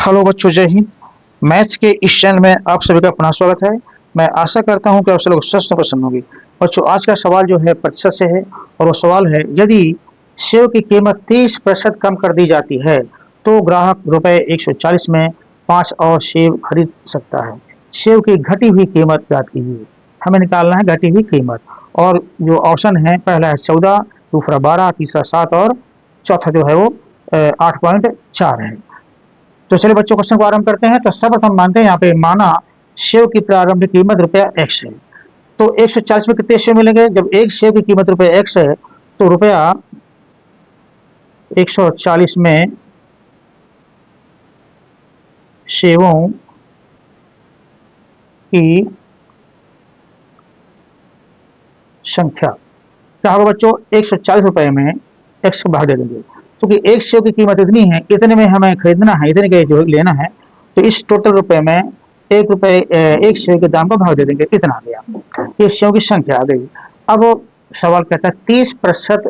Hello बच्चों, जय Hind. Maths के इस चैनल में आप सभी का पुनः स्वागत है। मैं आशा करता हूं कि आप सभी लोग स्वस्थ और प्रसन्न होंगे। बच्चों, आज का सवाल जो है प्रतिशत से है और वो सवाल है, यदि सेव की कीमत 30% कम कर दी जाती है तो ग्राहक रुपए 140 में 5 और सेव खरीद सकता है। सेव की घटी हुई कीमत ज्ञात कीजिए। हमें निकालना है घटी हुई कीमत। और जो ऑप्शन है, पहला है 14, दूसरा 12, तीसरा 7 और चौथा जो है वो 8.4 है। तो चलिए बच्चों, क्वेश्चन को आरंभ करते हैं। तो सर्वप्रथम मानते हैं यहाँ पे, माना सेव की प्रारंभिक कीमत रुपया एक्स है। तो 140 में कितने सेव मिलेंगे? जब एक सेव की कीमत रुपया एक्स है तो रुपया 140 में सेवों की संख्या क्या होगा बच्चों? 140 रुपए में एक्स को भाग दे देंगे, क्योंकि एक सेव की कीमत इतनी है, इतने में हमें खरीदना है, इतने के जो लेना है। तो इस टोटल रुपए में एक सेव के दाम को भाग दे देंगे, इतना आ गया। ये सेव की संख्या आ गई। अब सवाल कहता है 30%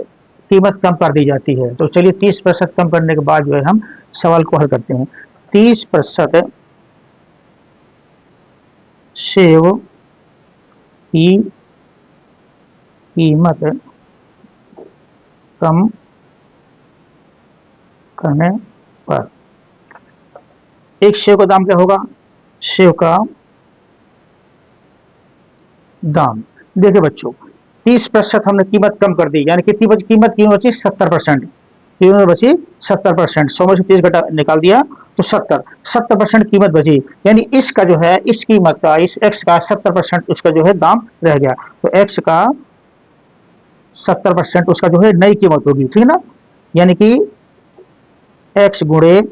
कीमत कम कर दी जाती है। तो चलिए 30% कम करने के बाद जो है हम सवाल को हल करते हैं। 30% सेव की कीमत कम करने पर एक सेव का दाम क्या होगा? सेव का दाम, देखिए बच्चों, 30% हमने कीमत कम कर दी, यानी कितनी बची कीमत? कीमत बची 70%। कीमत बची 70%। 100 में से 30 घटा निकाल दिया तो 70% कीमत बची। यानी इसका जो है, इस कीमत का, इस एक्स का 70% उसका जो है दाम रह गया। तो एक्स का 70% उसका जो है नई कीमत होगी, ठीक है ना। यानी कि एक्स गुणे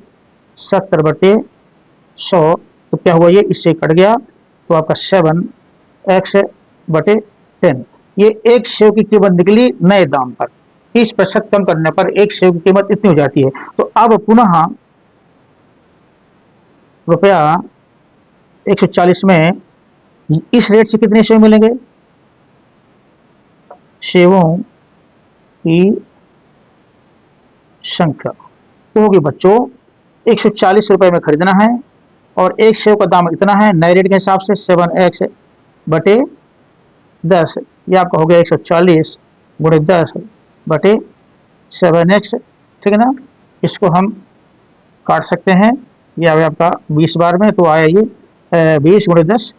70/100, तो क्या हुआ? ये इससे कट गया तो आपका 7x/10। ये एक सेव की कीमत निकली नए दाम पर। 30% कम करने पर एक सेव की कीमत इतनी हो जाती है। तो अब पुनः रुपया 140 में इस रेट से कितने सेव मिलेंगे? सेवों की संख्या तो होगी बच्चों 140 रुपए में खरीदना है और एक सेव का दाम इतना है, नए रेट के हिसाब से 7x/10। ये आपका हो गया 140 गुणे 10/7x, ठीक है ना। इसको हम काट सकते हैं। ये आ गया आपका 20 बार में, तो आया ये 20 गुणे 10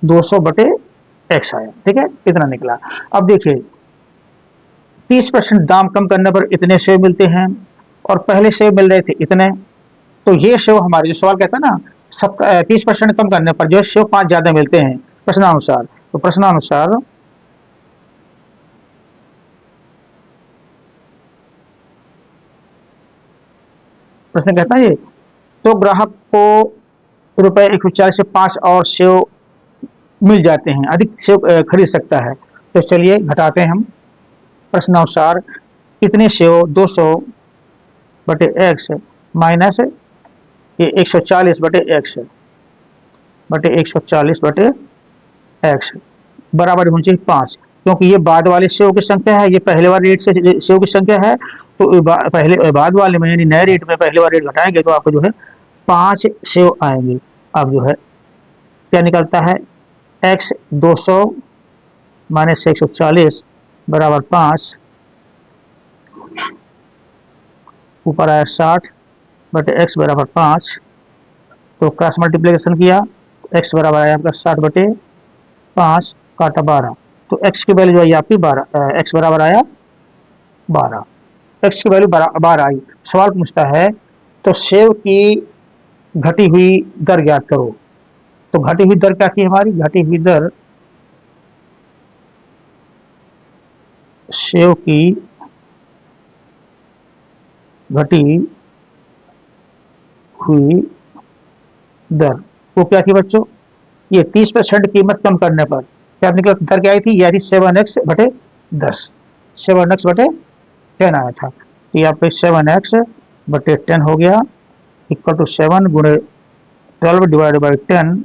200/x आया, ठीक है। कितना निकला? अब देखिए 30% दाम कम करने पर इतने सेव मिलते हैं और पहले सेव मिल रहे थे इतने। तो ये सेव हमारे, जो सवाल कहता है ना, सब 30% कम करने पर जो सेव 5 ज्यादा मिलते हैं प्रश्नानुसार। तो प्रश्नानुसार प्रश्न कहता है ये, तो ग्राहक को रुपए 140 से 5 और सेव मिल जाते हैं, अधिक सेव खरीद सकता है। तो चलिए घटाते हैं हम। प्रश्नानुसार कितने सेव? 200/x माइनस ये 140/x बराबर होनी चाहिए 5, क्योंकि ये बाद वाले सेव की संख्या है, ये पहले वाले रेट से सेव की संख्या है। तो पहले बाद वाले में, यानी नए रेट में पहले वाले रेट घटाएंगे तो आपको जो है 5 सेव आएंगे। अब जो है क्या निकलता है? x 200 माइनस 140 बराबर 5, ऊपर आया 60/x बराबर 5। तो क्रॉस मल्टीप्लिकेशन किया, x बराबर आया आपका 60/5 काटा 12। तो x की वैल्यू आई आपकी 12, x बराबर आया 12। x की वैल्यू 12 आई। सवाल पूछता है तो सेव की घटी हुई दर ज्ञात करो। तो घटी हुई दर क्या थी हमारी? घटी हुई दर सेव की घटी हुई दर वो क्या थी बच्चों? ये 30% कीमत कम करने पर क्या निकला? दर क्या आई थी? यह थी 7x/10। 7x/10 आया था। तो यहाँ पे 7x/10 हो गया, इक्वल टू 7 गुणे 12 डिवाइडेड बाई 10।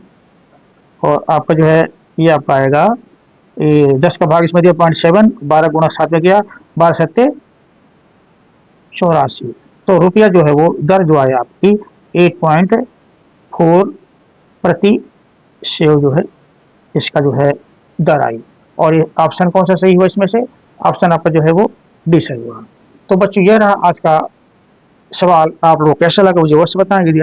और आपका जो है ये आपका आएगा 10 का भाग इसमें दिया 0.7, 12 गुणा 7 में गया, 12 7 84। तो रुपया जो है वो दर जो आई आपकी 8.4 प्रति सेव जो है इसका जो है दर आई। और ये ऑप्शन कौन सा सही हुआ इसमें से? ऑप्शन आपका जो है वो डी सही हुआ। तो बच्चों, यह रहा आज का सवाल। आप लोग कैसा लगा मुझे अवश्य बताएं। यदि